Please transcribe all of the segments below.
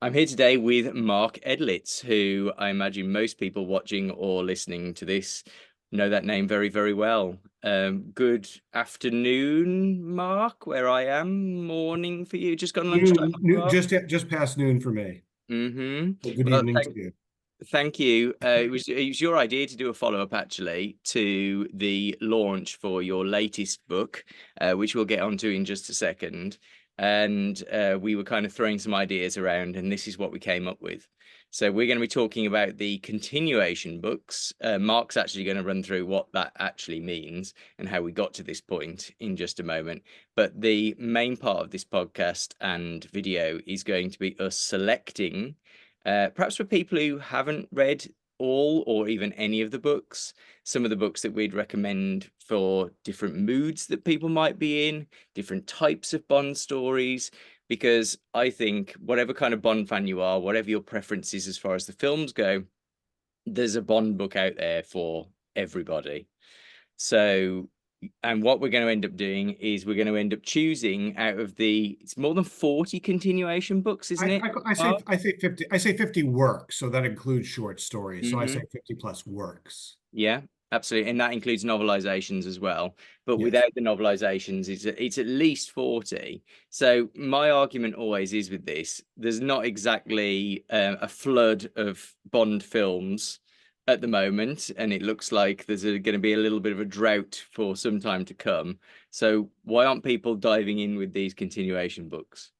I'm here today with Mark Edlitz, who I imagine most people watching or listening to this know that name very, very well. Good afternoon, Mark, where I am. Morning for you. Just gone lunchtime. Just past noon for me. Mm-hmm. So good Well, evening to you. thank you. It was your idea to do a follow-up actually to the launch for your latest book, which we'll get onto in just a second. And we were kind of throwing some ideas around, and this is what we came up with. So we're going to be talking about the continuation books. Mark's actually going to run through what that actually means and how we got to this point in just a moment. But the main part of this podcast and video is going to be us selecting perhaps for people who haven't read all or even any of the books, some of the books that we'd recommend for different moods that people might be in, different types of Bond stories, because I think whatever kind of Bond fan you are, whatever your preferences as far as the films go, there's a Bond book out there for everybody. So, and what we're going to end up doing is we're going to end up choosing out of it's more than 40 continuation books, isn't I, it, I, I say Mark? I say 50. I say 50 works, so that includes short stories. So I say Mm-hmm. 50 plus works. Yeah, absolutely. And that includes novelizations as well. But Yes. without the novelizations, it's at least 40. So my argument always is with this, there's not exactly a flood of Bond films at the moment, and it looks like there's going to be a little bit of a drought for some time to come. So why aren't people diving in with these continuation books?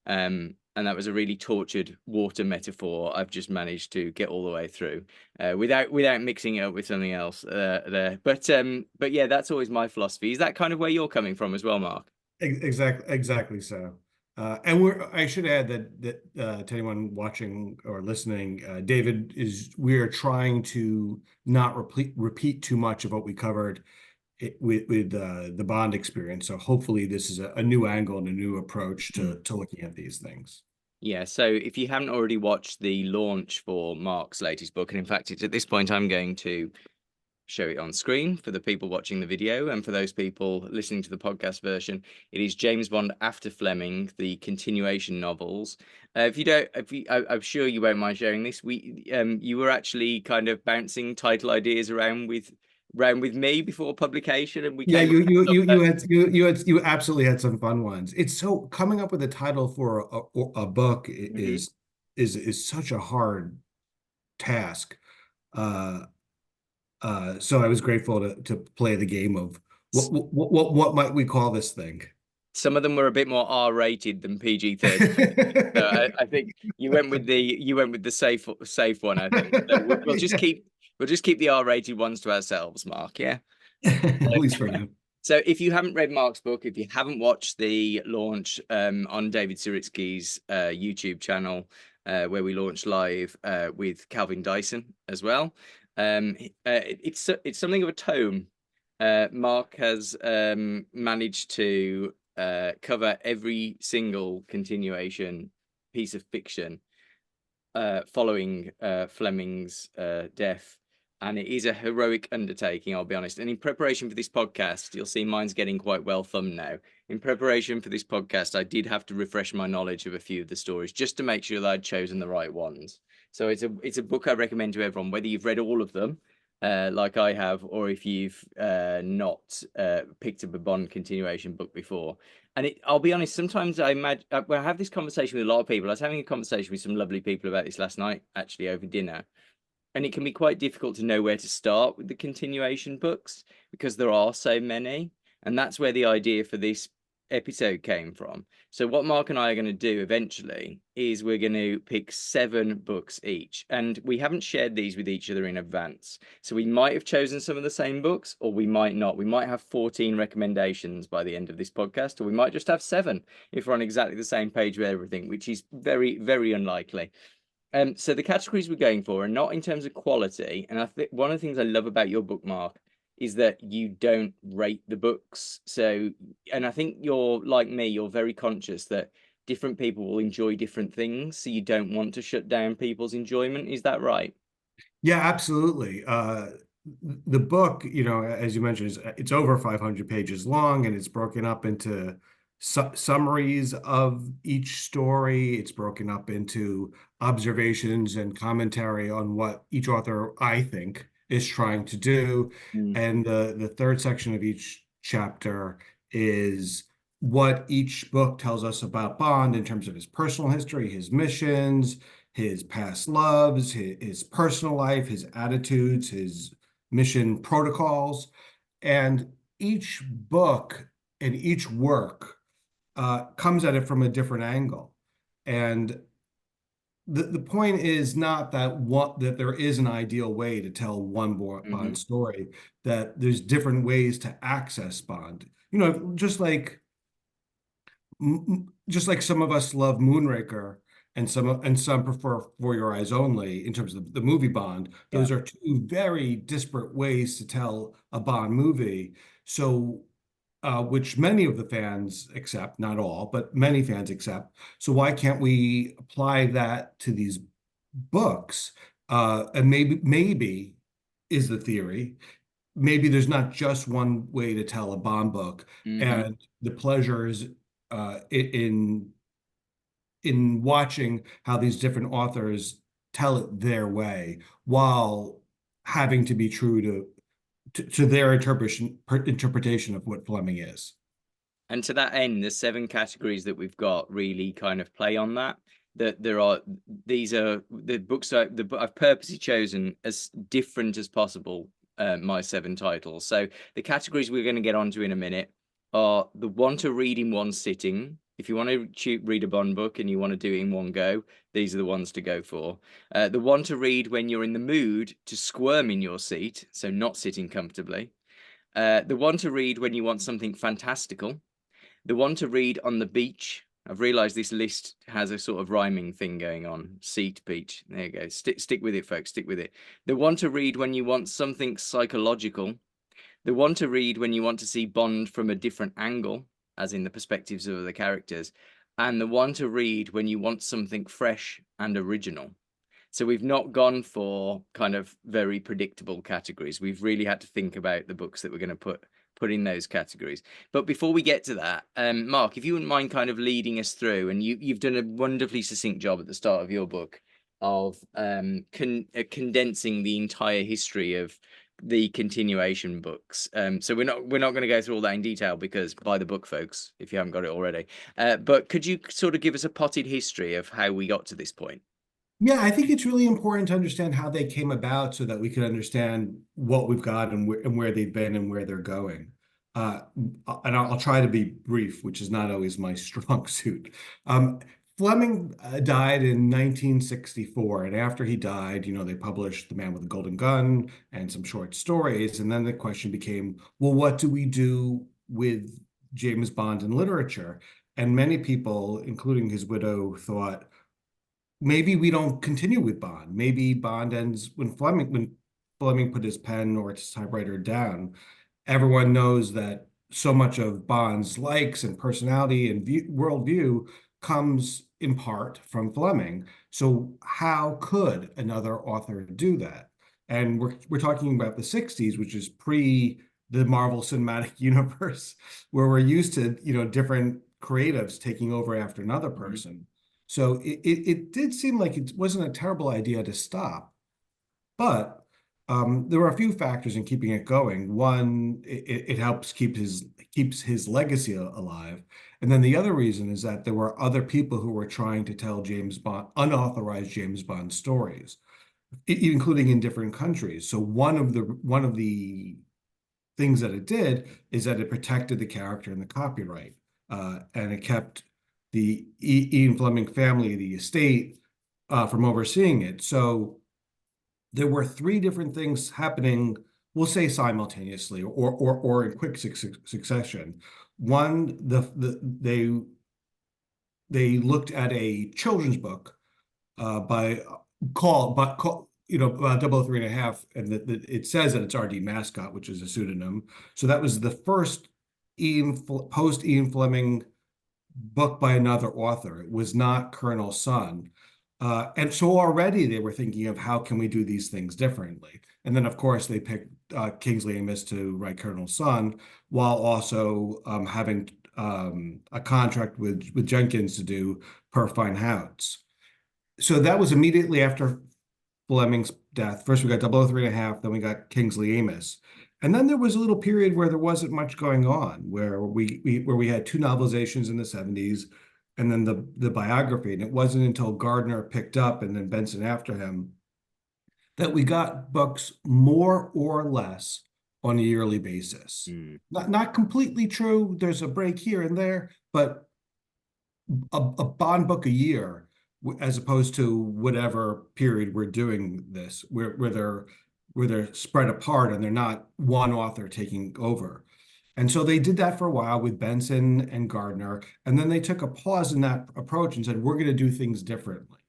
And that was a really tortured water metaphor I've just managed to get all the way through without mixing it up with something else there. But yeah, that's always my philosophy. Is that kind of where you're coming from as well, Mark? Exactly so. And I should add that to anyone watching or listening, David we are trying to not repeat too much of what we covered with the Bond experience. So hopefully this is a new angle and a new approach to looking at these things. Yeah, so if you haven't already watched the launch for Mark's latest book, and in fact, it's at this point I'm going to show it on screen for the people watching the video, and for those people listening to the podcast version, it is James Bond After Fleming, the continuation novels. If you don't, I'm sure you won't mind sharing this. You were actually kind of bouncing title ideas around with me before publication, and we Yeah, came up with you absolutely had some fun ones. It's so coming up with a title for a book Mhm. is such a hard task. Uh, so I was grateful to play the game of what might we call this thing? Some of them were a bit more R-rated than PG-13. So I think you went with the safe one, I think. So we'll just Yeah. keep the R-rated ones to ourselves, Mark. Yeah. At least for now. So if you haven't read Mark's book, if you haven't watched the launch on David Suritsky's YouTube channel, where we launched live with Calvin Dyson as well, it's something of a tome. Mark has managed to cover every single continuation piece of fiction following Fleming's death. And it is a heroic undertaking, I'll be honest. And in preparation for this podcast, you'll see mine's getting quite well thumbed now. In preparation for this podcast, I did have to refresh my knowledge of a few of the stories just to make sure that I'd chosen the right ones. So it's a book I recommend to everyone, whether you've read all of them, like I have, or if you've not picked up a Bond continuation book before. And I'll be honest, sometimes I imagine when I have this conversation with a lot of people. I was having a conversation with some lovely people about this last night, actually, over dinner. And it can be quite difficult to know where to start with the continuation books because there are so many. And that's where the idea for this episode came from. So, what Mark and I are going to do eventually is we're going to pick 7 books each. And we haven't shared these with each other in advance. So, we might have chosen some of the same books, or we might not. We might have 14 recommendations by the end of this podcast, or we might just have 7 if we're on exactly the same page with everything, which is very, very unlikely. So the categories we're going for are not in terms of quality, and I think one of the things I love about your bookmark is that you don't rate the books. So, and I think you're like me, you're very conscious that different people will enjoy different things, so you don't want to shut down people's enjoyment. Is that right? Yeah, absolutely. The book, as you mentioned, it's over 500 pages long, and it's broken up into summaries of each story. It's broken up into observations and commentary on what each author, I think, is trying to do. Mm. And the third section of each chapter is what each book tells us about Bond in terms of his personal history, his missions, his past loves, his personal life, his attitudes, his mission protocols. And each book and each work comes at it from a different angle. And the point is not that there is an ideal way to tell one Bond Hmm. story, that there's different ways to access Bond. Just like some of us love Moonraker and some prefer For Your Eyes Only in terms of the movie Bond. Yeah. Those are two very disparate ways to tell a Bond movie. So, which many of the fans accept, not all, but many fans accept. So why can't we apply that to these books? And maybe is the theory, maybe there's not just one way to tell a Bond book, Hmm. and the pleasures in watching how these different authors tell it their way while having to be true to their interpretation of what Fleming is. And to that end, the seven categories that we've got really kind of play on that. That there are these are the books I've purposely chosen as different as possible. My seven titles. So the categories we're going to get onto in a minute are the one to read in one sitting. If you want to read a Bond book and you want to do it in one go, these are the ones to go for. The one to read when you're in the mood to squirm in your seat, so not sitting comfortably. The one to read when you want something fantastical. The one to read on the beach. I've realised this list has a sort of rhyming thing going on. Seat, beach. There you go. Stick with it, folks. Stick with it. The one to read when you want something psychological. The one to read when you want to see Bond from a different angle, as in the perspectives of the characters. And the one to read when you want something fresh and original. So we've not gone for kind of very predictable categories. We've really had to think about the books that we're going to put in those categories. But before we get to that, Mark, if you wouldn't mind kind of leading us through, and you've done a wonderfully succinct job at the start of your book of condensing the entire history of the continuation books. So we're not going to go through all that in detail because buy the book, folks, if you haven't got it already. But could you sort of give us a potted history of how we got to this point? Yeah, I think it's really important to understand how they came about so that we can understand what we've got and where they've been and where they're going. Uh, and I'll try to be brief, which is not always my strong suit. Um, Fleming died in 1964, and after he died, they published The Man with the Golden Gun and some short stories. And then the question became, well, what do we do with James Bond in literature? And many people, including his widow, thought, maybe we don't continue with Bond. Maybe Bond ends when Fleming put his pen or his typewriter down. Everyone knows that so much of Bond's likes and personality and worldview comes in part from Fleming. So how could another author do that? And we're talking about the 60s, which is pre the Marvel Cinematic Universe, where we're used to, different creatives taking over after another Mhm. person. So it did seem like it wasn't a terrible idea to stop, but there were a few factors in keeping it going. One, it helps keeps his legacy alive, and then the other reason is that there were other people who were trying to tell James Bond unauthorized James Bond stories, including in different countries. So one of the things that it did is that it protected the character and the copyright, and it kept the Ian Fleming family, the estate, from overseeing it. So there were three different things happening, we'll say simultaneously or in quick succession. One, they looked at a children's book by about 003 and a half, and it says that it's R.D. Mascot, which is a pseudonym. So that was the first post Ian Fleming book by another author. It was not Colonel Sun. And so already they were thinking of how can we do these things differently. And then, of course, they picked Kingsley Amis to write Colonel Sun, while also having a contract with Jenkins to do Per Fine Hounds. So that was immediately after Fleming's death. First we got 003.5, then we got Kingsley Amis. And then there was a little period where there wasn't much going on, where we had two novelizations in the 70s and then the biography. And it wasn't until Gardner picked up and then Benson after him that we got books more or less on a yearly basis. Mm. Not completely true. There's a break here and there, but a Bond book a year, as opposed to whatever period we're doing this, where they're spread apart and they're not one author taking over. And so they did that for a while with Benson and Gardner, and then they took a pause in that approach and said, we're going to do things differently.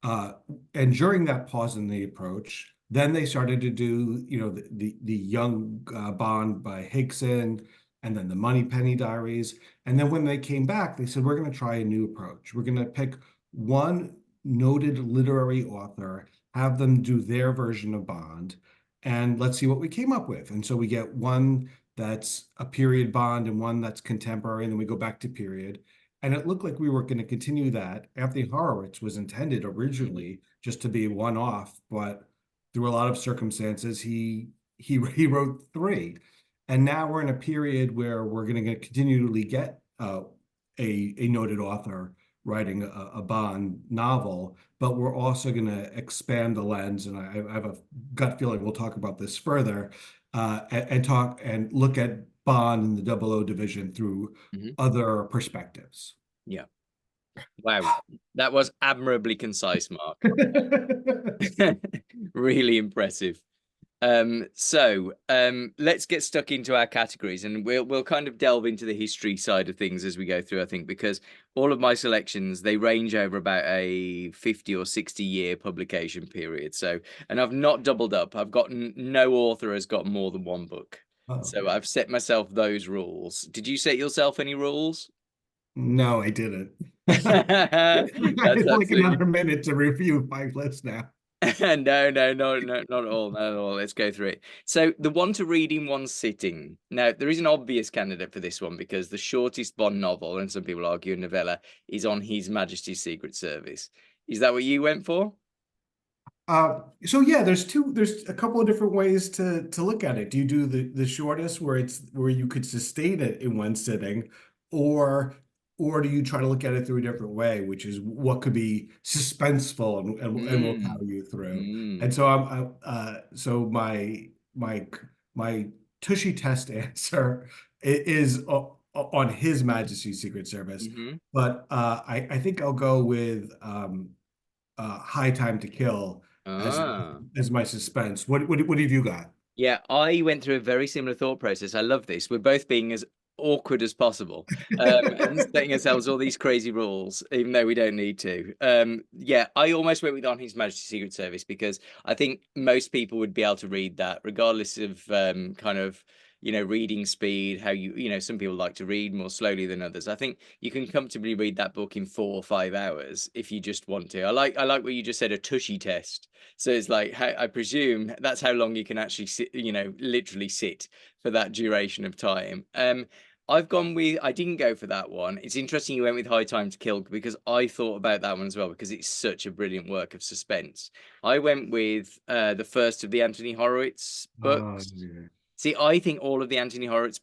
Uh, and during that pause in the approach, then they started to do, the young Bond by Higson, and then the Moneypenny Diaries. And then when they came back, they said, we're going to try a new approach. We're going to pick one noted literary author, have them do their version of Bond, and let's see what we came up with. And so we get one that's a period Bond and one that's contemporary, and then we go back to period. And it looked like we were going to continue that. Anthony Horowitz was intended originally just to be one off, but through a lot of circumstances, he wrote three. And now we're in a period where we're going to continually get a noted author writing a Bond novel, but we're also going to expand the lens. And I have a gut feeling we'll talk about this further, and talk and look at Bond and the 00 division through other perspectives. Yeah. Wow. That was admirably concise, Mark. Really impressive. So let's get stuck into our categories, and we'll kind of delve into the history side of things as we go through, I think, because all of my selections, they range over about a 50 or 60 year publication period. So, and I've not doubled up. I've gotten no author has got more than one book. So I've set myself those rules. Did you set yourself any rules? No, I didn't. That's It's like absolutely another minute to review my list now. no, not at all, not at all. Let's go through it. So the one to read in one sitting. Now, there is an obvious candidate for this one because the shortest Bond novel, and some people argue a novella, is on His Majesty's Secret Service. Is that what you went for? So yeah, there's a couple of different ways to look at it. Do you do the shortest where you could sustain it in one sitting, or do you try to look at it through a different way, which is what could be suspenseful and will carry you through? And so so my Tushy test answer is on His Majesty's Secret Service, but I think I'll go with High Time to Kill as my suspense. What have you got? Yeah, I went through a very similar thought process. I love this. We're both being as awkward as possible, and setting ourselves all these crazy rules, even though we don't need to. Yeah, I almost went with On His Majesty's Secret Service because I think most people would be able to read that, regardless of kind of reading speed. How some people like to read more slowly than others. I think you can comfortably read that book in 4 or 5 hours if you just want to. I like what you just said, a tushy test. So it's like, I presume that's how long you can actually sit, literally sit for that duration of time. I've gone with, I didn't go for that one. It's interesting you went with High Time to Kill because I thought about that one as well because it's such a brilliant work of suspense. I went with the first of the Anthony Horowitz books. Yeah. See, I think all of the Anthony Horowitz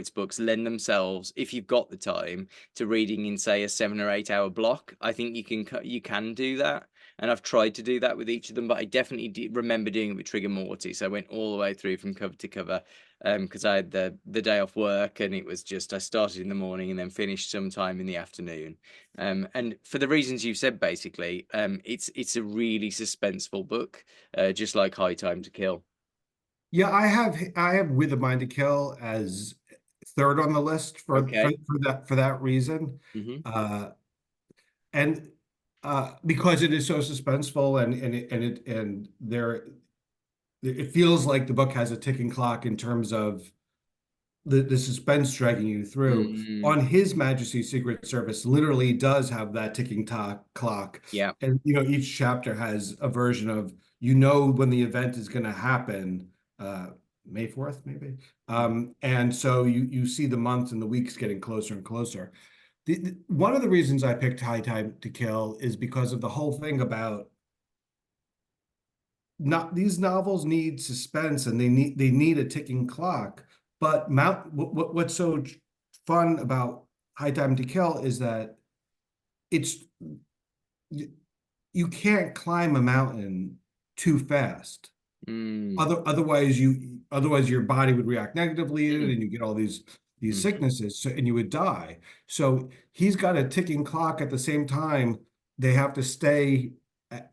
books lend themselves, if you've got the time, to reading in, say, a 7 or 8 hour block. I think you can do that, and I've tried to do that with each of them. But I definitely remember doing it with Trigger Morty, so I went all the way through from cover to cover, because I had the day off work, and it was just I started in the morning and then finished sometime in the afternoon. And for the reasons you've said, basically, it's a really suspenseful book, just like High Time to Kill. Yeah, I have With a Mind to Kill as third on the list for Okay. for that reason. And because it is so suspenseful and there it feels like the book has a ticking clock in terms of the suspense dragging you through. On His Majesty's Secret Service literally does have that ticking clock. Yeah. And each chapter has a version of when the event is going to happen. May 4th, maybe. Mm. And so you see the months and the weeks getting closer and closer. One of the reasons I picked High Time to Kill is because of the whole thing about not these novels need suspense and they need a ticking clock. But what's so fun about High Time to Kill is that it's you can't climb a mountain too fast. Mm. Otherwise your body would react negatively Mm. and you get all these Mm. sicknesses, and you would die. So he's got a ticking clock. At the same time, they have to stay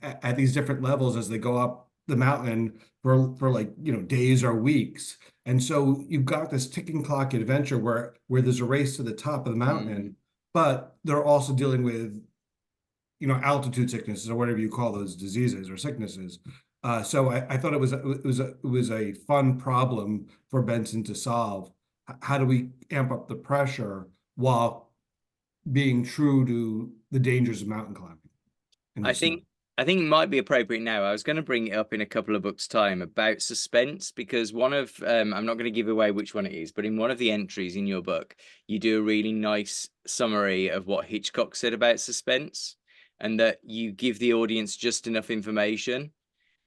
at these different levels as they go up the mountain for like, days or weeks. And so you've got this ticking clock adventure where there's a race to the top of the Mm. mountain, but they're also dealing with, altitude sicknesses or whatever you call those diseases or sicknesses. So I thought it was a fun problem for Benson to solve. How do we amp up the pressure while being true to the dangers of mountain climbing in I the snow? think I think it might be appropriate now. I was going to bring it up in a couple of books' time about suspense because one of I'm not going to give away which one it is, but in one of the entries in your book, you do a really nice summary of what Hitchcock said about suspense, and that you give the audience just enough information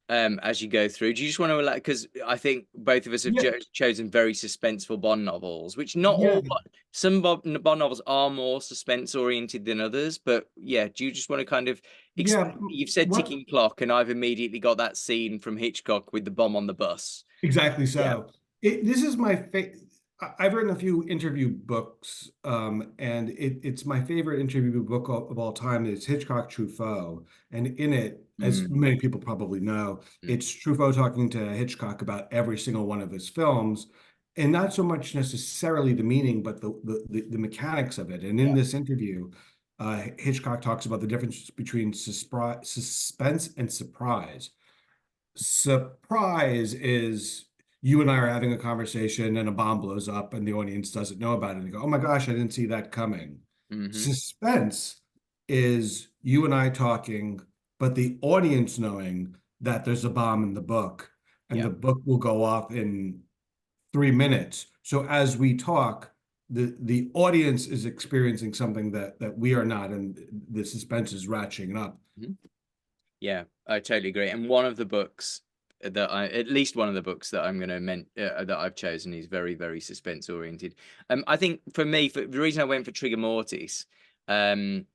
as you go through. Do you just want to allow, because I think both of us have Yeah, chosen very suspenseful Bond novels, which not yeah, all, some Bond novels are more suspense oriented than others. But yeah, do you just want to kind of yeah. explain? You've said What ticking clock, and I've immediately got that scene from Hitchcock with the bomb on the bus. Exactly Yeah. so. This is my favorite. I've written a few interview books, and it's my favorite interview book of all time. It's Hitchcock Truffaut, and in it, as Mm. many people probably know, Mm. it's Truffaut talking to Hitchcock about every single one of his films, and not so much necessarily the meaning, but the mechanics of it. And in Yeah. this interview, Hitchcock talks about the difference between suspense and surprise. Surprise is you and I are having a conversation and a bomb blows up and the audience doesn't know about it and they go, "Oh my gosh, I didn't see that coming." Mm-hmm. Suspense is you and I talking, but the audience knowing that there's a bomb in the book and Yeah. the book will go off in 3 minutes. So as we talk, the audience is experiencing something that we are not, and the suspense is ratcheting up. Mhm. Yeah, I totally agree. And one of the books at least one of the books that I'm going to that I've chosen is very, very suspense oriented. I think for me, for the reason I went for Trigger Mortis, um,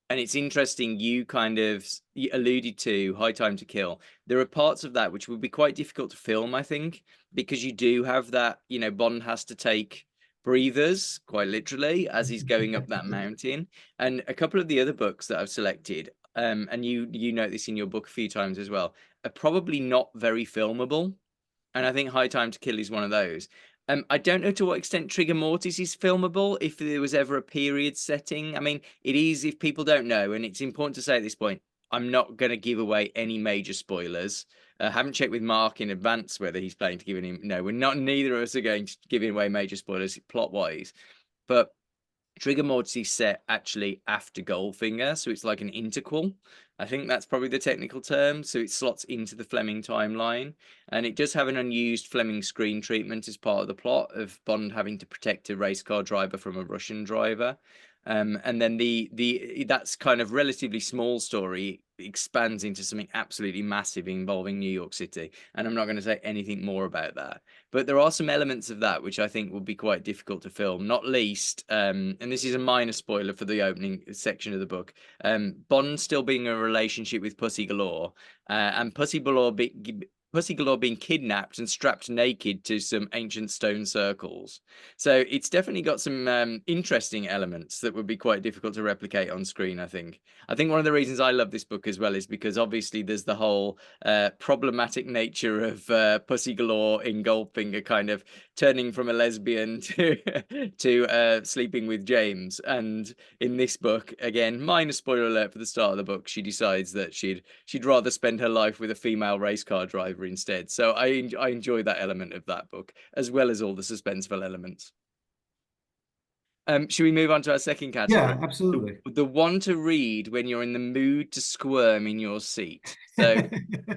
and it's interesting, you kind of alluded to High Time to Kill. There are parts of that which would be quite difficult to film, I think, because you do have that, Bond has to take breathers, quite literally, as he's going up that mountain. And a couple of the other books that I've selected, and you note this in your book a few times as well, are probably not very filmable. And I think High Time to Kill is one of those. I don't know to what extent Trigger Mortis is filmable, if there was ever a period setting. I mean, it is if people don't know, and it's important to say at this point, I'm not going to give away any major spoilers. I haven't checked with Mark in advance whether he's planning to give any. No, we're not. Neither of us are going to give away major spoilers plot wise. But Trigger Mortis set actually after Goldfinger, so it's like an interquel. I think that's probably the technical term. So it slots into the Fleming timeline, and it does have an unused Fleming screen treatment as part of the plot of Bond having to protect a race car driver from a Russian driver. And then the that's kind of relatively small story expands into something absolutely massive involving New York City. And I'm not going to say anything more about that. But there are some elements of that which I think would be quite difficult to film, not least, and this is a minor spoiler for the opening section of the book, Bond still being in a relationship with Pussy Galore, and Pussy Galore being kidnapped and strapped naked to some ancient stone circles. So it's definitely got some interesting elements that would be quite difficult to replicate on screen, I think. I think one of the reasons I love this book as well is because obviously there's the whole problematic nature of Pussy Galore in Goldfinger kind of turning from a lesbian to to sleeping with James. And in this book, again, minor spoiler alert for the start of the book, she decides that she'd rather spend her life with a female race car driver instead. So I enjoy that element of that book as well as all the suspenseful elements. Should we move on to our second Yeah, category? The, absolutely. the one to read when you're in the mood to squirm in your seat. So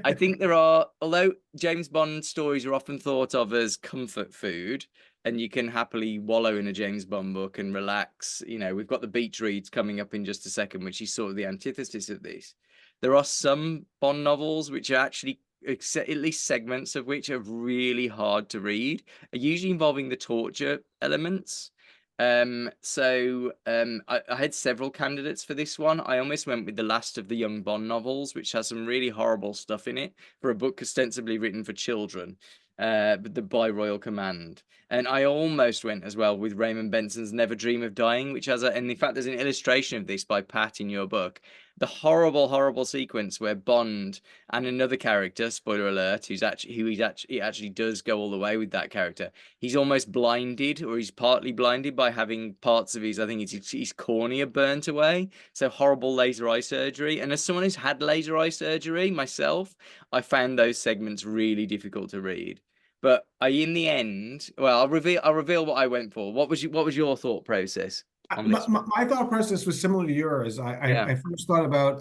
I think there are, although James Bond stories are often thought of as comfort food, and you can happily wallow in a James Bond book and relax. We've got the beach reads coming up in just a second, which is sort of the antithesis of this. There are some Bond novels which are actually, at least segments of which, are really hard to read, usually involving the torture elements. I had several candidates for this one. I almost went with the last of the Young Bond novels, which has some really horrible stuff in it for a book ostensibly written for children, but by royal command. And I almost went as well with Raymond Benson's Never Dream of Dying, which has and in fact, there's an illustration of this by Pat in your book. The horrible, horrible sequence where Bond and another character, spoiler alert, he actually does go all the way with that character. He's almost blinded, or he's partly blinded by having parts of I think his cornea burnt away. So horrible laser eye surgery. And as someone who's had laser eye surgery myself, I found those segments really difficult to read. But in the end, well, I'll reveal what I went for. What was your thought process on My, this my, one? my thought process was similar to yours. Yeah. I first thought about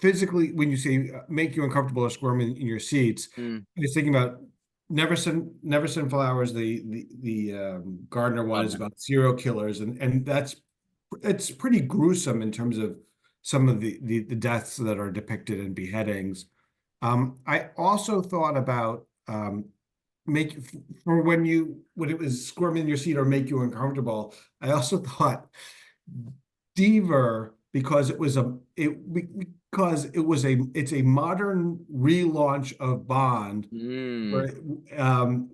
physically, when you say make you uncomfortable or squirm in your seats, Mm. I was thinking about Never Send Flowers. The Gardner one is Gardner. about serial killers, and it's pretty gruesome in terms of some of the deaths that are depicted in beheadings. I also thought about make for when it was squirm in your seat or make you uncomfortable. I also thought Deaver, because it's a modern relaunch of Bond Mm.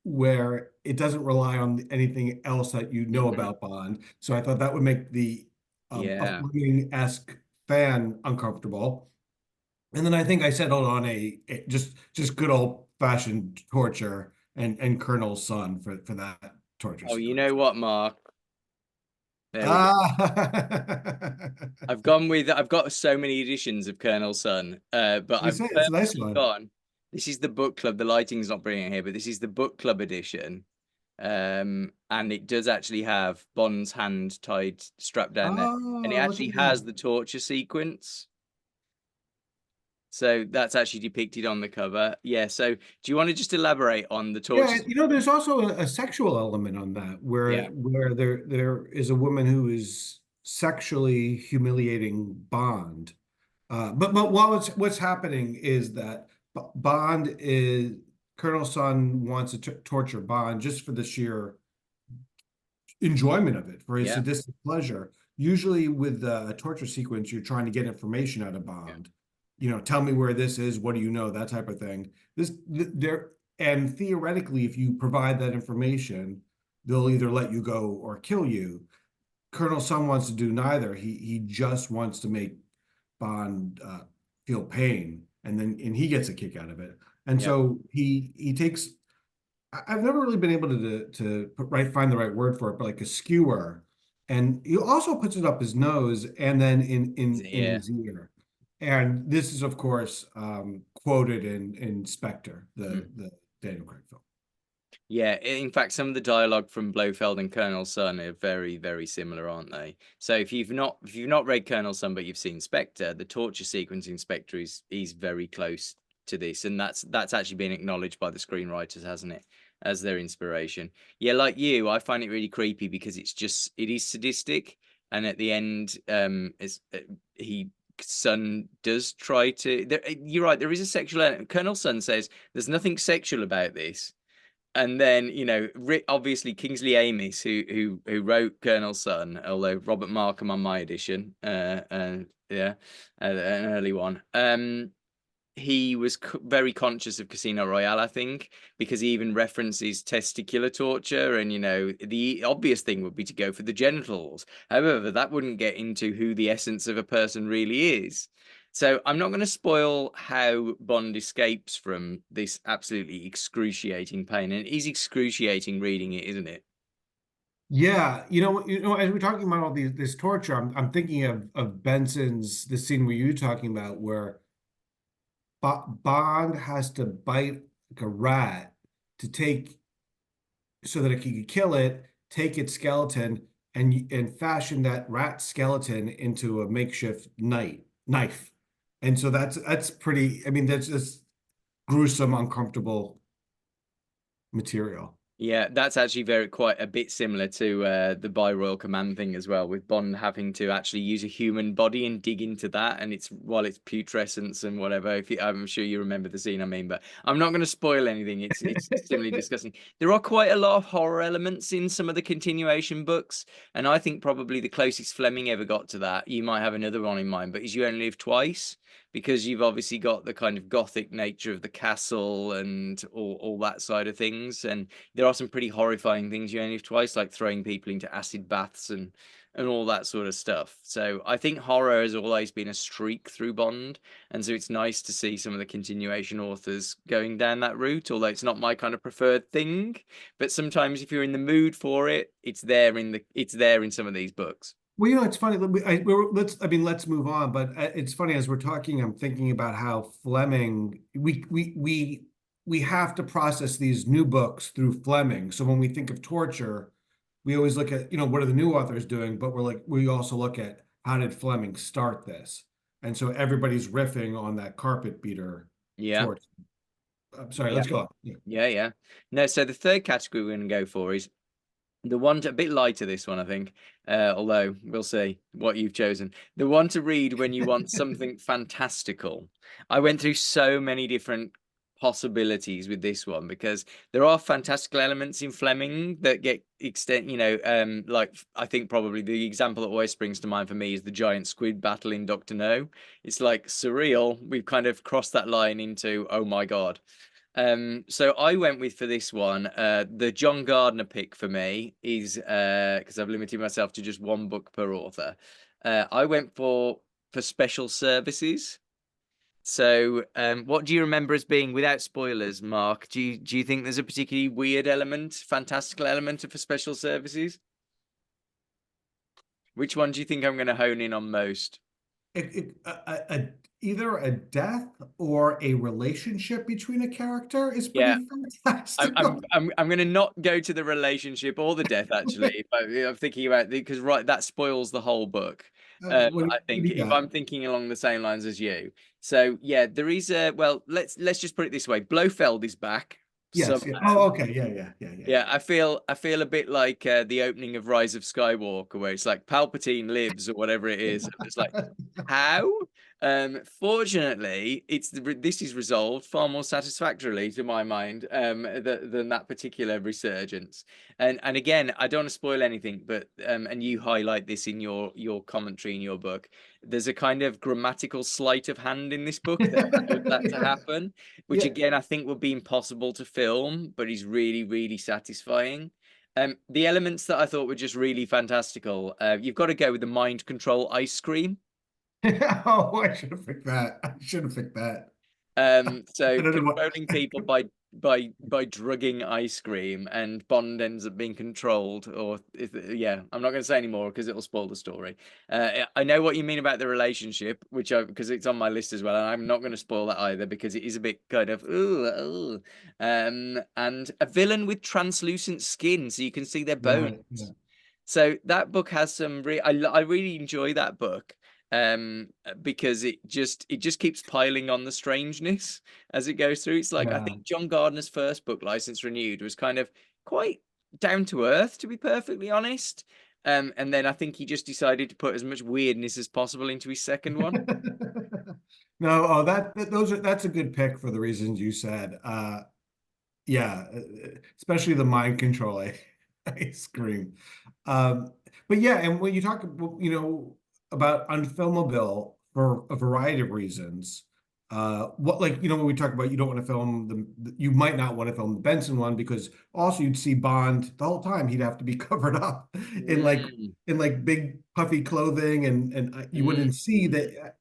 where it doesn't rely on anything else that you know Mhm. about Bond. So I thought that would make the a Yeah. Fleming-esque fan uncomfortable. And then I think I settled on just good old fashioned torture and Colonel's son for that torture Oh, you sequence. know what, Mark? There we go. Ah, I've got so many editions of Colonel Sun, but I I've say it's a nice purposely one. gone. This is the book club. The lighting's not brilliant here, but this is the book club edition. And it does actually have Bond's hand tied, strapped down there, and it Oh, look actually at has that. the torture sequence. So that's actually depicted on the cover. Yeah. So do you want to just elaborate on the torture? Yeah, there's also a sexual element on that Yeah. where there is a woman who is sexually humiliating Bond. But what's happening is that Bond is Colonel Sun wants to torture Bond just for the sheer enjoyment of it, for his Yeah. sadistic pleasure. Usually with a torture sequence, you're trying to get information out of Yeah. Bond. Tell me where this is, what do you know, that type of thing. There, and theoretically, if you provide that information, they'll either let you go or kill you. Colonel Sun wants to do neither. He just wants to make Bond feel pain, and he gets a kick out of it. And Yeah. so he takes I've never really been able find the right word for it, but like a skewer. And he also puts it up his nose and then in Yeah. his ear. And this is, of course, quoted in Spectre, Mm. the Daniel Craig film. Yeah, in fact, some of the dialogue from Blofeld and Colonel Sun are very, very similar, aren't they? So if you've not read Colonel Sun but you've seen Spectre, the torture sequence in Spectre is very close to this, and that's actually been acknowledged by the screenwriters, hasn't it, as their inspiration? Yeah, like you, I find it really creepy because it is sadistic, and at the end, he Sun does try to. You're right. There is a sexual element. Colonel Sun says there's nothing sexual about this, and then obviously Kingsley Amis, who wrote Colonel Sun, although Robert Markham on my edition, yeah, an early one. He was very conscious of Casino Royale, I think, because he even references testicular torture, and the obvious thing would be to go for the genitals. However, that wouldn't get into who the essence of a person really is. So I'm not going to spoil how Bond escapes from this absolutely excruciating pain, and it is excruciating reading it, isn't it? Yeah, as we're talking about all this torture, I'm thinking of Benson's the scene where you're talking about where Bond has to bite like a rat to take so that he could kill it, take its skeleton and fashion that rat skeleton into a makeshift knight. knife. And so that's pretty, I mean, that's just gruesome, uncomfortable material. Yeah, that's actually very quite a bit similar to the By Royal Command thing as well, with Bond having to actually use a human body and dig into that, and it's while it's putrescence and whatever. If you, I'm sure you remember the scene I mean, but I'm not going to spoil anything. It's similarly disgusting. There are quite a lot of horror elements in some of the continuation books, and I think probably the closest Fleming ever got to that. You might have another one in mind, but is You Only Live Twice, because you've obviously got the kind of gothic nature of the castle and all that side of things, and there are some pretty horrifying things You Only Live Twice, like throwing people into acid baths and all that sort of stuff. So I think horror has always been a streak through Bond, and so it's nice to see some of the continuation authors going down that route. Although it's not my kind of preferred thing, but sometimes if you're in the mood for it, it's there in some of these books. Well, you know, it's funny. I mean, let's move on. But it's funny as we're talking. I'm thinking about how Fleming. We have to process these new books through Fleming. So when we think of torture, we always look at, what are the new authors doing? But we also look at how did Fleming start this? And so everybody's riffing on that carpet beater Yeah, torture. I'm sorry. yeah, Let's go on. Yeah. yeah. No, so the third category we're going to go for is the one a bit lighter, this one, I think. Although we'll see what you've chosen. The one to read when you want something fantastical. I went through so many different possibilities with this one because there are fantastical elements in Fleming that get extent, like I think probably the example that always springs to mind for me is the giant squid battle in Doctor No. It's like surreal. We've kind of crossed that line into, oh my God. So I went with for this one, the John Gardner pick for me is because I've limited myself to just one book per author. I went for Special Services. So, what do you remember as being, without spoilers, Mark? Do you think there's a particularly weird element, fantastical element for Special Services? Which one do you think I'm going to hone in on most? Either a death or a relationship between a character is Yeah, pretty I'm I'm fantastical. I'm I'm gonna not go to the relationship or the death actually. If I'm thinking about because right, that spoils the whole book. What I do think you if got? I'm thinking along the same lines as you. So yeah, there is a well. Let's just put it this way: Blofeld is back Yes. somehow. Yeah. Oh, okay. Yeah. Yeah. Yeah. Yeah. Yeah, I feel a bit like the opening of Rise of Skywalker, where it's like Palpatine lives or whatever it is. I'm just like, Yeah. how? Fortunately, this is resolved far more satisfactorily to my mind than that particular resurgence. And again, I don't want to spoil anything, but and you highlight this in your commentary in your book. There's a kind of grammatical sleight of hand in this book that allowed that to Yeah. happen, which Yeah. again I think would be impossible to film, but is really, really satisfying. The elements that I thought were just really fantastical. You've got to go with the mind control ice cream. Oh, I should have picked that. I should have picked that. I So don't know what. controlling people by drugging ice cream, and Bond ends up being controlled. Or yeah, I'm not going to say anymore because it'll spoil the story. I know what you mean about the relationship, which because it's on my list as well, and I'm not going to spoil that either because it is a bit kind of ooh, ooh. And a villain with translucent skin, so you can see their bones. Yeah. Yeah. So that book has some I really enjoy that book because it just keeps piling on the strangeness as it goes through. It's like I Yeah. think John Gardner's first book, License Renewed, was kind of quite down to earth, to be perfectly honest. And then I think he just decided to put as much weirdness as possible into his second one. No, oh, that's a good pick for the reasons you said. Yeah, especially the mind control ice cream. Um, but yeah, and when you talk, about unfilmable for a variety of reasons, what like when we talk about you don't want to film you might not want to film the Benson one because also you'd see Bond the whole time he'd have to be covered up in like Mm, big puffy clothing and you mm, wouldn't see that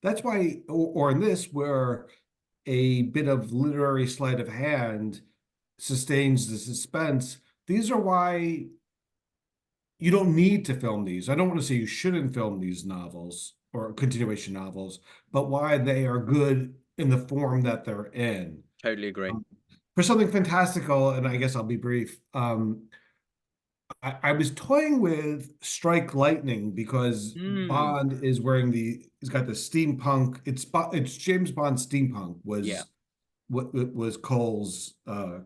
that's why or in this where a bit of literary sleight of hand sustains the suspense. These are why you don't need to film these. I don't want to say you shouldn't film these novels or continuation novels, but why they are good in the form that they're in. totally agree. Um, for something fantastical, and I guess I'll be brief. I was toying with Strike Lightning because Mm, Bond is wearing he's got the steampunk. It's James Bond steampunk yeah. what was Cole's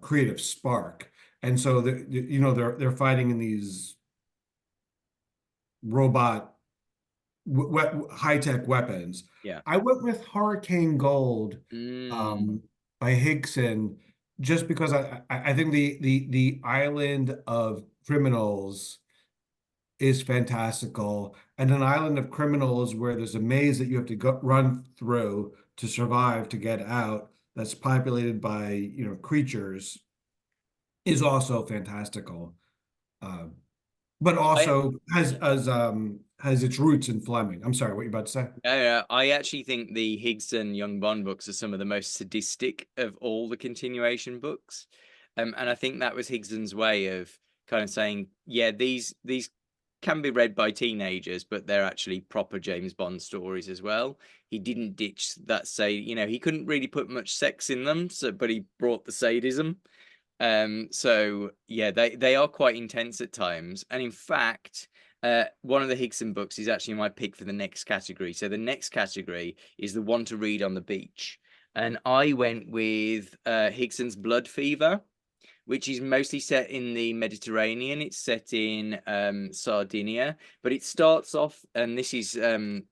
creative spark, and so they're fighting in these robot high-tech weapons. Yeah. I went with Hurricane Gold Mm, um, by Higson just because I think the island of criminals is fantastical, and an island of criminals where there's a maze that you have to run through to survive to get out that's populated by creatures is also fantastical. Um, but I also has its roots in Fleming. I'm sorry, what you about to say? I actually think the Higson Young Bond books are some of the most sadistic of all the continuation books. And I think that was Higson's way of kind of saying, yeah, these can be read by teenagers, but they're actually proper James Bond stories as well. He didn't ditch that say, he couldn't really put much sex in them, so but he brought the sadism. So yeah, they are quite intense at times. And in fact, one of the Higson books is actually my pick for the next category. So the next category is the one to read on the beach. And I went with Higson's Blood Fever, which is mostly set in the Mediterranean. It's set in Sardinia, but it starts off, and this is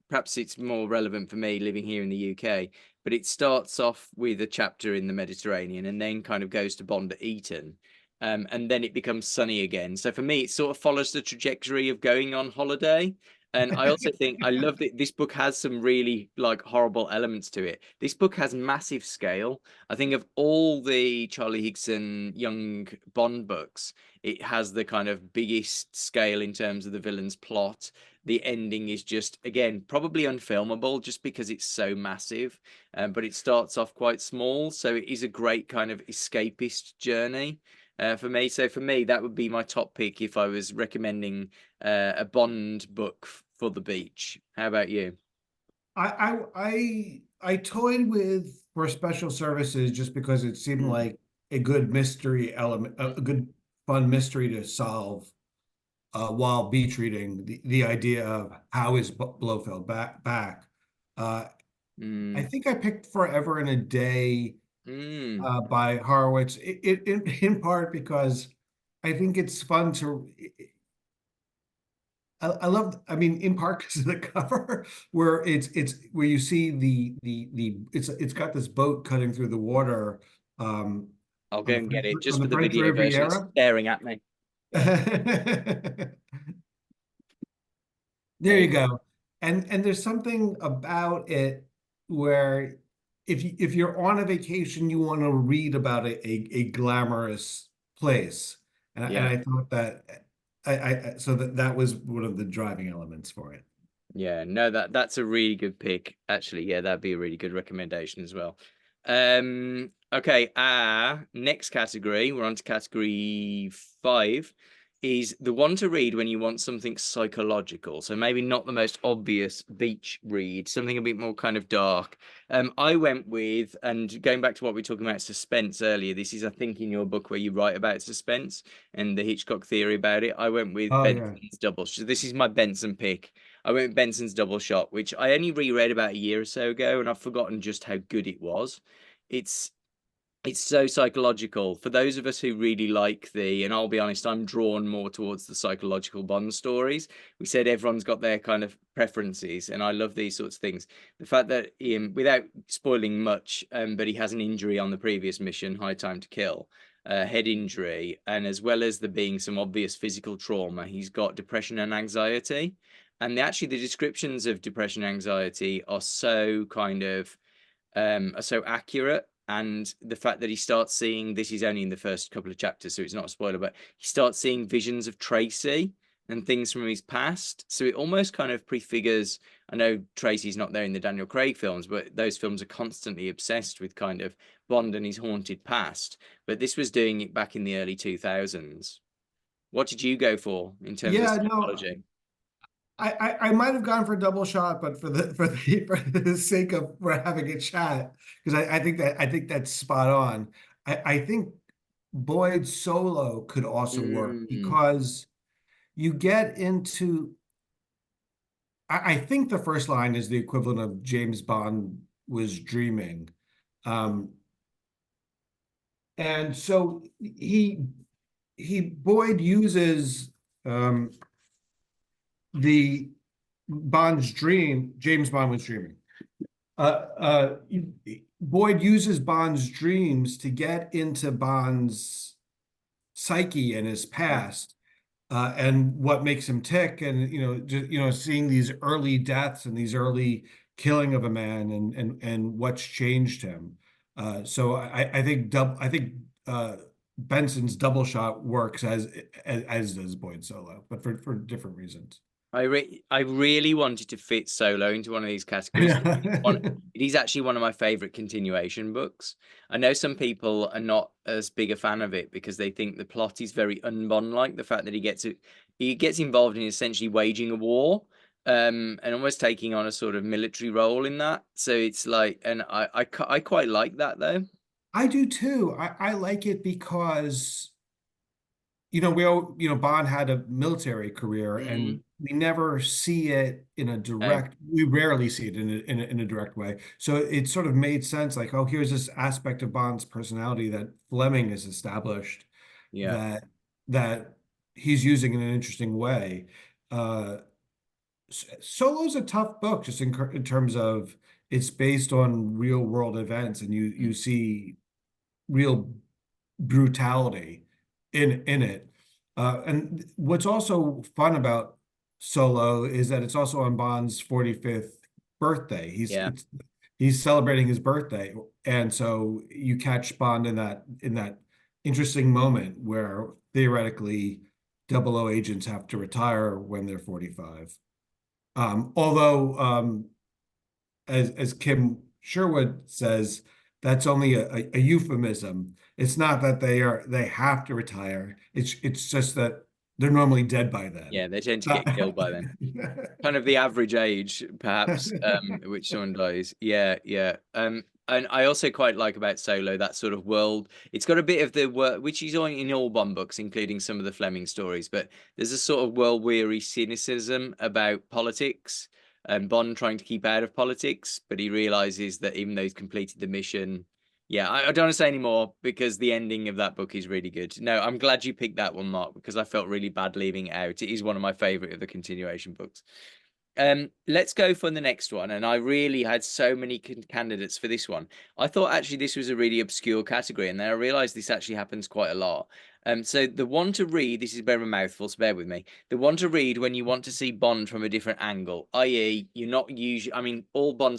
perhaps it's more relevant for me living here in the UK, but it starts off with a chapter in the Mediterranean and then kind of goes to Bond at Eton. And then it becomes sunny again. So for me, it sort of follows the trajectory of going on holiday. And I also think I love that this book has some really like horrible elements to it. This book has massive scale. I think of all the Charlie Higson young Bond books, it has the kind of biggest scale in terms of the villain's plot. The ending is just, again, probably unfilmable just because it's so massive, but it starts off quite small. So it is a great kind of escapist journey for me. So for me, that would be my top pick if I was recommending a Bond book for the beach. How about you? I toyed with for special services just because it seemed Mm. like a good mystery element, a good fun mystery to solve while beach reading. The idea of how is Blofeld back. Uh, I Mm. think I picked Forever in a Day Mm. by Horowitz, in part because I think it's fun to. I love, I mean, in part because of the cover, where it's where you see it's got this boat cutting through the water um, I'll go and get it on just the for the French video version. It's Riviera. staring at me. There There you you go. go. And there's something about it where if you're on a vacation, you want to read about a glamorous place. And Yeah. I thought that so that was one of the driving elements for it. Yeah, no, that's a really good pick. Actually, yeah, that'd be a really good recommendation as well. Okay, next category, we're on to category 5, is the one to read when you want something psychological. So maybe not the most obvious beach read, something a bit more kind of dark. I went with, and going back to what we were talking about suspense earlier, this is, I think, in your book where you write about suspense and the Hitchcock theory about it. I went with Oh yeah. Benson's Double. So this is my Benson pick. I went with Benson's Double Shot, which I only reread about a year or so ago, and I've forgotten just how good it was. It's it's so psychological for those of us who really like and I'll be honest, I'm drawn more towards the psychological Bond stories. We said everyone's got their kind of preferences, and I love these sorts of things. The fact that without spoiling much, but he has an injury on the previous mission, High Time to Kill, head injury, and as well as there being some obvious physical trauma, he's got depression and anxiety. And actually, the descriptions of depression and anxiety are so kind of are so accurate. And the fact that he starts seeing, this is only in the first couple of chapters, so it's not a spoiler, but he starts seeing visions of Tracy and things from his past. So it almost kind of prefigures. I know Tracy's not there in the Daniel Craig films, but those films are constantly obsessed with kind of Bond and his haunted past. But this was doing it back in the early 2000s. What did you go for in terms of Yeah, no, psychology? I might have gone for double shot, but for the sake of we're having a chat, because I think that's spot on. I think Boyd's solo could also work Mm, because you get into, I think the first line is the equivalent of James Bond was dreaming. Um, and so Boyd uses um, the Bond's dream, James Bond was dreaming. Uh, uh, Boyd uses Bond's dreams to get into Bond's psyche and his past, and what makes him tick, and seeing these early deaths and these early killing of a man, and what's changed him. So I think Benson's double shot works as does Boyd Solo, but for different reasons. I really wanted to fit Solo into one of these categories. It is actually one of my favorite continuation books. I know some people are not as big a fan of it because they think the plot is very un-Bond-like. The fact that he gets involved in essentially waging a war, and almost taking on a sort of military role in that. So it's like, and I quite like that though. I do too. I like it because we all, Bond had a military career, and Mm, we never see it in a no, direct, we rarely see it in a direct way. So it sort of made sense, like, oh, here's this aspect of Bond's personality that Fleming has established yeah. that that he's using in an interesting way. Uh, Solo's a tough book, just in terms of it's based on real world events, and you Mm, see real brutality in it. And what's also fun about Solo is that it's also on Bond's 45th birthday. yeah. He's celebrating his birthday, and so you catch Bond in that interesting moment where theoretically 00 agents have to retire when they're 45. Although as Kim Sherwood says, that's only a euphemism. It's not that they have to retire. It's just that they're normally dead by then. Yeah, they tend to get killed by then. Kind of the average age, perhaps, at which someone dies. Yeah, yeah. And I also quite like about Solo that sort of world. It's got a bit of the world, which is on in all Bond books, including some of the Fleming stories. But there's a sort of world-weary cynicism about politics, and Bond trying to keep out of politics, but he realizes that even though he's completed the mission, yeah, I don't want to say any more because the ending of that book is really good. No, I'm glad you picked that one, Mark, because I felt really bad leaving it out. It is one of my favorite of the continuation books. Let's go for the next one. And I really had so many candidates for this one. I thought actually this was a really obscure category, and then I realized this actually happens quite a lot. So the one to read, this is a bit of a mouthful, so bear with me. The one to read when you want to see Bond from a different angle, i.e., you're not usually, I mean, all Bond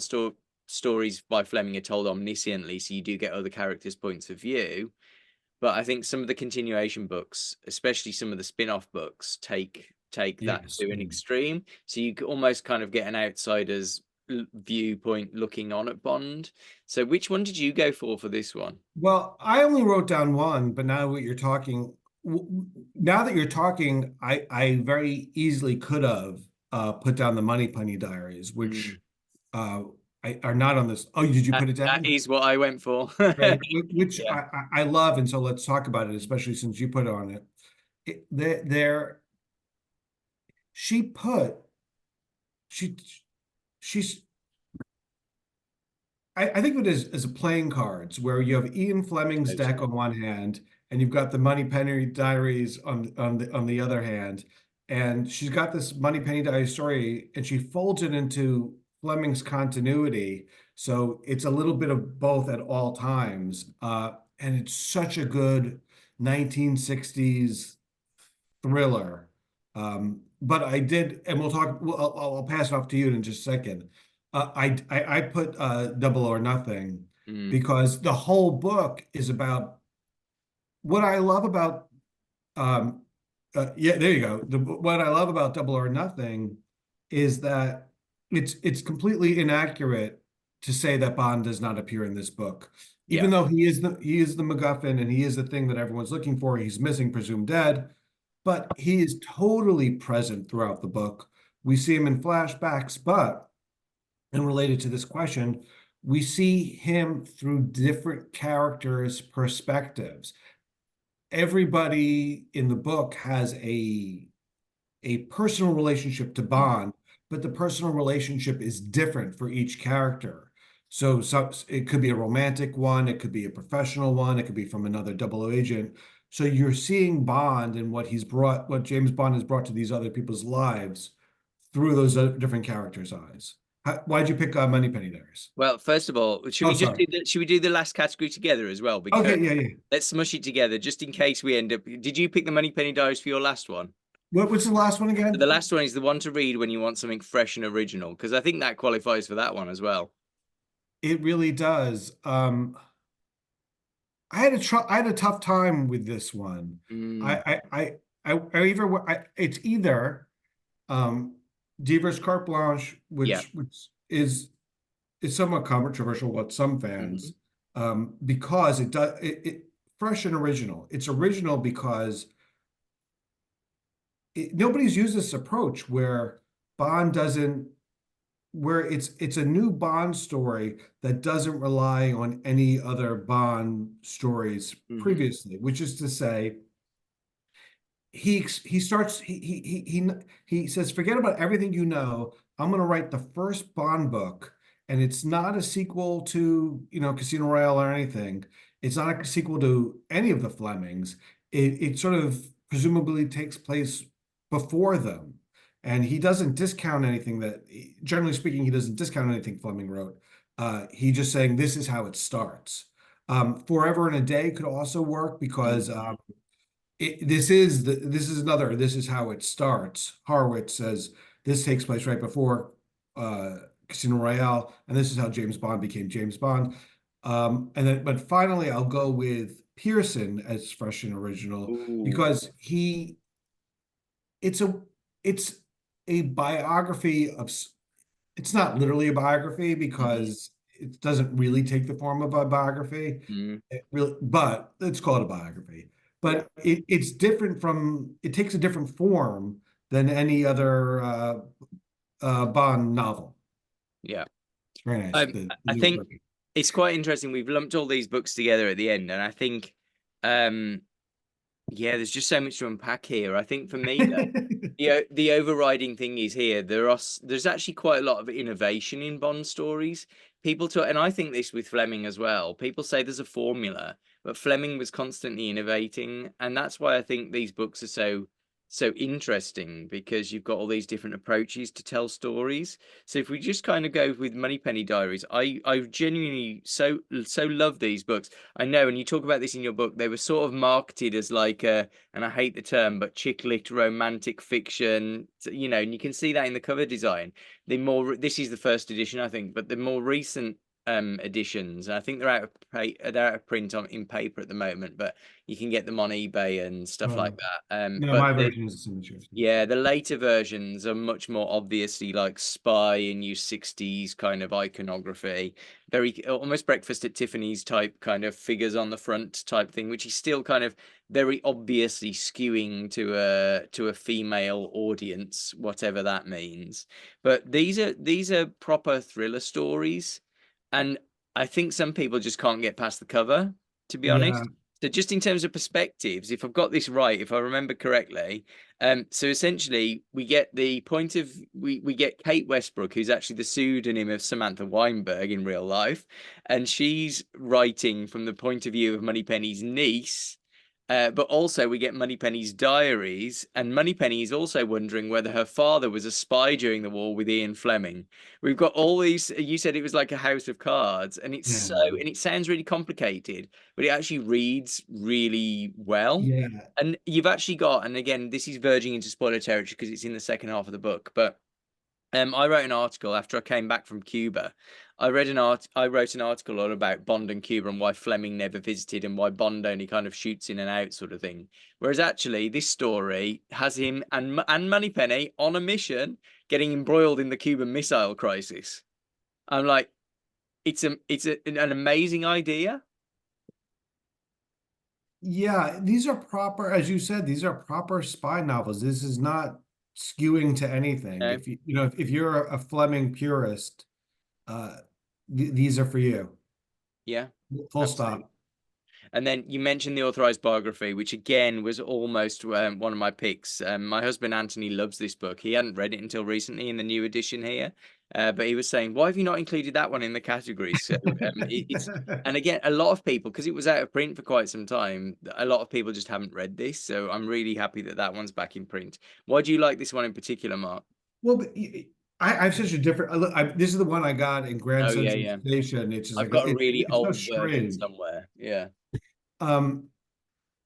stories by Fleming are told omnisciently, so you do get other characters' points of view. But I think some of the continuation books, especially some of the spin-off books, take that Yes. to an extreme. So you almost kind of get an outsider's viewpoint looking on at Bond. So which one did you go for this one? Well, I only wrote down one, but now that you're talking, I very easily could have put down the Moneypenny Diaries, which Mm. uh, are not on this. Oh, did you put it That down? is what I went for. Right, which Yeah. I love, and so let's talk about it, especially since you put it on it. There, she put she she's I think of it as playing cards, where you have Ian Fleming's deck Totally. on one hand, and you've got the Moneypenny Diaries on the other hand, and she's got this Moneypenny Diaries story, and she folds it into Fleming's continuity, so it's a little bit of both at all times, and it's such a good 1960s thriller. But I did, and we'll talk. I'll pass it off to you in just a second. I put Double or Nothing Mm. because the whole book is about what I love about. Um, yeah, there you go. What I love about Double or Nothing is that it's completely inaccurate to say that Bond does not appear in this book, Yeah. even though he is the MacGuffin, and he is the thing that everyone's looking for. He's missing, presumed dead, but he is totally present throughout the book. We see him in flashbacks, but, and related to this question, we see him through different characters' perspectives. Everybody in the book has a a personal relationship to Bond, but the personal relationship is different for each character. So it could be a romantic one, it could be a professional one, it could be from another double O agent. So you're seeing Bond and what he's brought, what James Bond has brought to these other people's lives through those different characters' eyes. Why'd you pick Moneypenny Diaries? Well, first of all, should Oh, we just sorry. do should we do the last category together as well? Because Okay, yeah, yeah. let's smush it together just in case we end up. Did you pick the Moneypenny Diaries for your last one? What's the last one So the again? last one is the one to read when you want something fresh and original, because I think that qualifies for that one as well. It really does. I had a tough time with this one. Mm, It's either um Devers Carte Blanche, yeah. which is somewhat controversial with some Mhm. fans, because it fresh and original. It's original because nobody's used this approach where Bond doesn't where it's a new Bond story that doesn't rely on any other Bond stories Mhm. previously, which is to say, he starts he says, forget about everything you know. I'm going to write the first Bond book, and it's not a sequel to Casino Royale or anything. It's not a sequel to any of the Flemings. It sort of presumably takes place before them, and he doesn't discount anything that, generally speaking, he doesn't discount anything Fleming wrote. He just saying this is how it starts. Forever and a Day could also work because Mhm. this is how it starts. Horowitz says this takes place right before uh, Casino Royale, and this is how James Bond became James Bond. But finally, I'll go with Pearson as fresh and original Ooh. because it's a it's a biography of. It's not literally a biography Mhm. because it doesn't really take the form of a biography. Mhm. But let's call it a biography. Yeah. But it's different it takes a different form than any other Bond novel. Yeah. It's very nice. Um, The I new think version. it's quite interesting. We've lumped all these books together at the end, and I think, um, yeah, there's just so much to unpack here. I think for me, though, the overriding thing is here there's actually quite a lot of innovation in Bond stories. People talk, and I think this with Fleming as well. People say there's a formula, but Fleming was constantly innovating, and that's why I think these books are so interesting because you've got all these different approaches to tell stories. So if we just kind of go with Moneypenny Diaries, I genuinely so love these books. I know, and you talk about this in your book, they were sort of marketed as like a, and I hate the term, but chick lit romantic fiction, and you can see that in the cover design. This is the first edition, I think, but the more recent editions, I think they're out of print in paper at the moment, but you can get them on eBay and stuff like Um, that. no, But my the version is the signature. yeah, the later versions are much more obviously like spy and use 60s kind of iconography, very almost Breakfast at Tiffany's type kind of figures on the front type thing, which is still kind of very obviously skewing to a female audience, whatever that means. But these are proper thriller stories, and I think some people just can't get past the cover, to be Yeah, honest. So just in terms of perspectives, if I've got this right, if I remember correctly, so essentially, we get Kate Westbrook, who's actually the pseudonym of Samantha Weinberg in real life, and she's writing from the point of view of Moneypenny's niece. But also, we get Moneypenny's diaries, and Moneypenny is also wondering whether her father was a spy during the war with Ian Fleming. We've got all these. You said it was like a house of cards, and yeah, and it sounds really complicated, but it actually reads really well. yeah. And you've actually got, and again, this is verging into spoiler territory because it's in the second half of the book, but I wrote an article after I came back from Cuba. I wrote an article all about Bond and Cuba and why Fleming never visited and why Bond only kind of shoots in and out sort of thing. Whereas actually this story has him and Moneypenny on a mission getting embroiled in the Cuban Missile Crisis. I'm like, an amazing idea. Yeah, these are proper, as you said, these are proper spy novels. This is not skewing to anything. No? If you're a Fleming purist, uh, these are for you. Yeah, Full absolutely. stop. And then you mentioned the authorized biography, which again was almost one of my picks. My husband Anthony loves this book. He hadn't read it until recently in the new edition here, but he was saying, "Why have you not included that one in the categories?" So it's and again, a lot of people, because it was out of print for quite some time, a lot of people just haven't read this. So I'm really happy that that one's back in print. Why do you like this one in particular, Mark? Well, but I have such a different. This is the one I got in Grand Oh yeah, Central yeah. Station. It's just I've like got a really it's so old version strange. somewhere. Yeah. Um,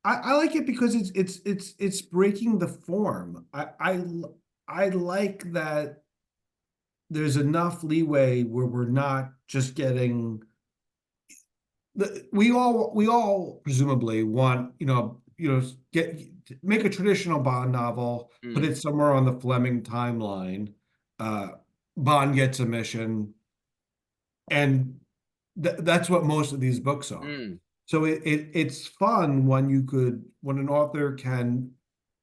I like it because it's breaking the form. I like that there's enough leeway where we're not just getting we all presumably want, get make a traditional Bond novel, put Mm, it somewhere on the Fleming timeline. Uh, Bond gets a mission, and that's what most of these books are. mm, So it's fun when an author can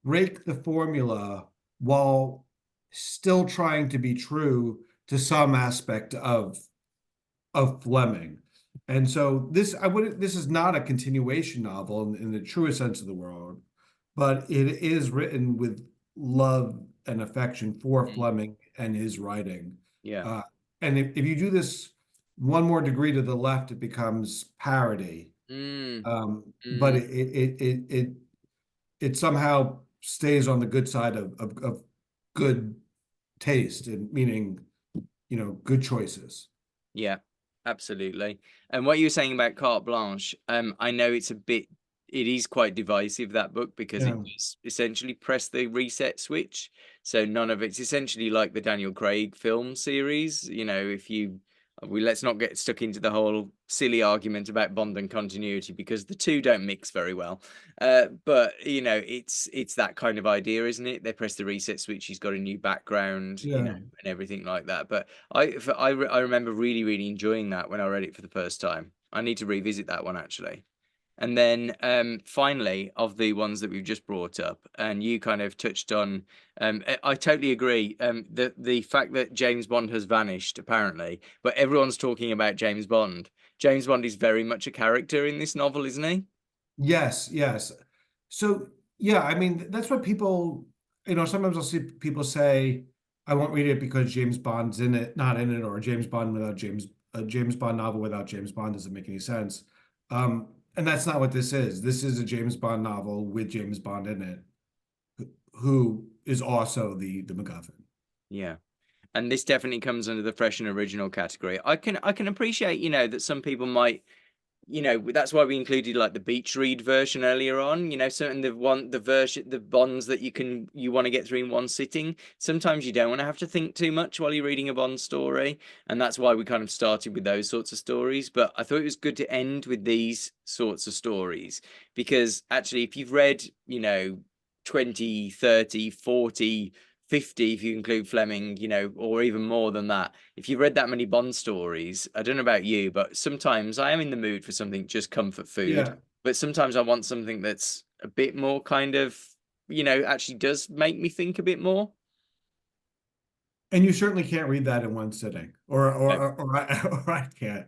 break the formula while still trying to be true to some aspect of Fleming. And so this is not a continuation novel in the truest sense of the word, but it is written with love and affection for mm, Fleming and his writing. yeah. Uh, and if you do this one more degree to the left, it becomes parody. Mm, But mm, it somehow stays on the good side of good taste, and meaning, good choices. yeah, absolutely. And what you were saying about carte blanche, I know it is quite divisive, that book, because it Yeah. does essentially press the reset switch. So none of it's essentially like the Daniel Craig film series. If you let's not get stuck into the whole silly argument about Bond and continuity, because the two don't mix very well. But it's that kind of idea, isn't it? They press the reset switch. He's got a new background, Yeah. and everything like that. But I remember really really enjoying that when I read it for the first time. I need to revisit that one actually. And then finally, of the ones that we've just brought up, and you kind of touched on, I totally agree. The fact that James Bond has vanished apparently, but everyone's talking about James Bond. James Bond is very much a character in this novel, isn't he? Yes, yes. So yeah, I mean that's what people, sometimes I'll see people say, I won't read it because James Bond's in it, not in it, or a James Bond novel without James Bond doesn't make any sense. And that's not what this is. This is a James Bond novel with James Bond in it, who is also the MacGuffin. Yeah. And this definitely comes under the fresh and original category. I can appreciate, that some people might, that's why we included like the beach read version earlier on. Certain the bonds that you want to get through in one sitting. Sometimes you don't want to have to think too much while you're reading a Bond story, and that's why we kind of started with those sorts of stories. But I thought it was good to end with these sorts of stories, because actually, if you've read, 20, 30, 40, 50, if you include Fleming, or even more than that, if you've read that many Bond stories, I don't know about you, but sometimes I am in the mood for something just comfort food. Yeah. But sometimes I want something that's a bit more kind of, actually does make me think a bit more. And you certainly can't read that in one sitting, or I can't.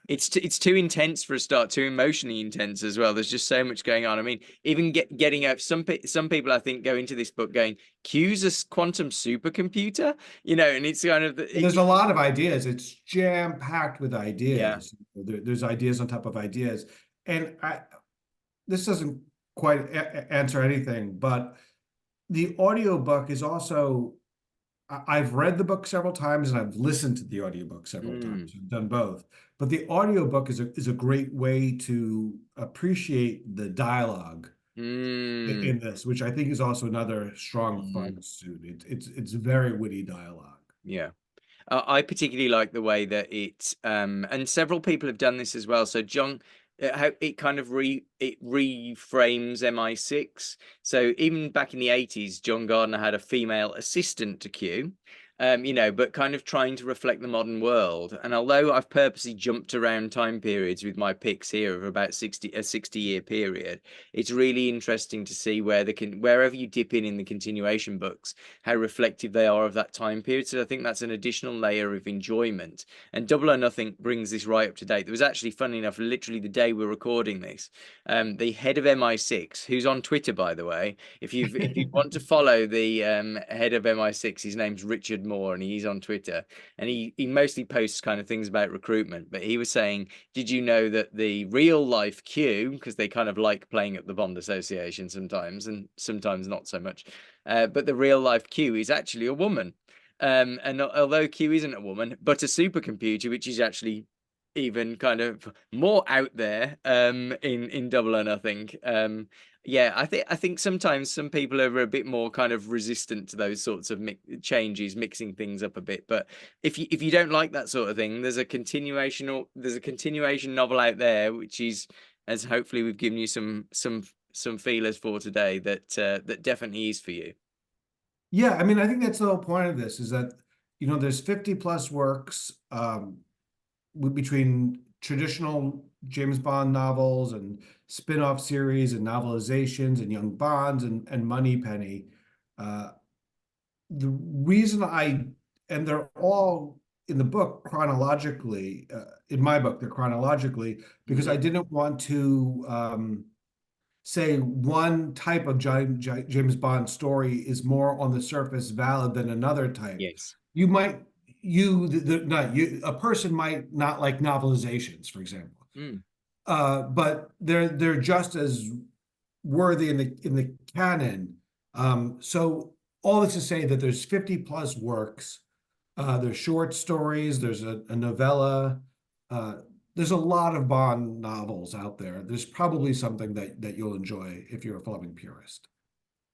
It's too intense for a start, too emotionally intense as well. There's just so much going on. I mean, even getting up. Some people I think go into this book going, "Q's a quantum supercomputer," and it's kind of Well, there's a lot of ideas. It's jam-packed with yeah. ideas. There's ideas on top of ideas. And this doesn't quite answer anything, but the audiobook is also, I've read the book several times and I've listened to the audiobook several Mm, times. I've done both. But the audiobook is a great way to appreciate the dialogue mm, in this, which I think is also another strong mm, fun suit. It's very witty dialogue. yeah. I particularly like the way that and several people have done this as well. So John, how it kind of it reframes MI6. So even back in the 80s, John Gardner had a female assistant to Q, but kind of trying to reflect the modern world. And although I've purposely jumped around time periods with my picks here of about 60-year period, it's really interesting to see wherever you dip in the continuation books, how reflective they are of that time period. So I think that's an additional layer of enjoyment. And Double or Nothing brings this right up to date. There was actually, funny enough, literally the day we're recording this, the head of MI6, who's on Twitter, by the way. If you want to follow the head of MI6, his name's Richard Moore, and he's on Twitter, and he mostly posts kind of things about recruitment. But he was saying, did you know that the real life Q, because they kind of like playing at the Bond Association sometimes, and sometimes not so much, but the real life Q is actually a woman. And although Q isn't a woman, but a supercomputer, which is actually even kind of more out there in Double or Nothing. Yeah, I think sometimes some people are a bit more kind of resistant to those sorts of changes, mixing things up a bit. But if you don't like that sort of thing, there's a continuation novel out there, which is, as hopefully we've given you some feelers for today, that definitely is for you. Yeah, I mean, I think that's the whole point of this is that, there's 50 plus works between traditional James Bond novels and spin-off series and novelizations and Young Bonds and Moneypenny. Uh, the reason and they're all in the book chronologically, in my book, they're chronologically, because I didn't want to say one type of James Bond story is more on the surface valid than another type. Yes. You might, not you, a person might not like novelizations, for example, Mm. but they're just as worthy in the canon. So all this to say that there's 50 plus works. There's short stories. There's a novella. Uh, there's a lot of Bond novels out there. There's probably something that you'll enjoy if you're a Fleming purist.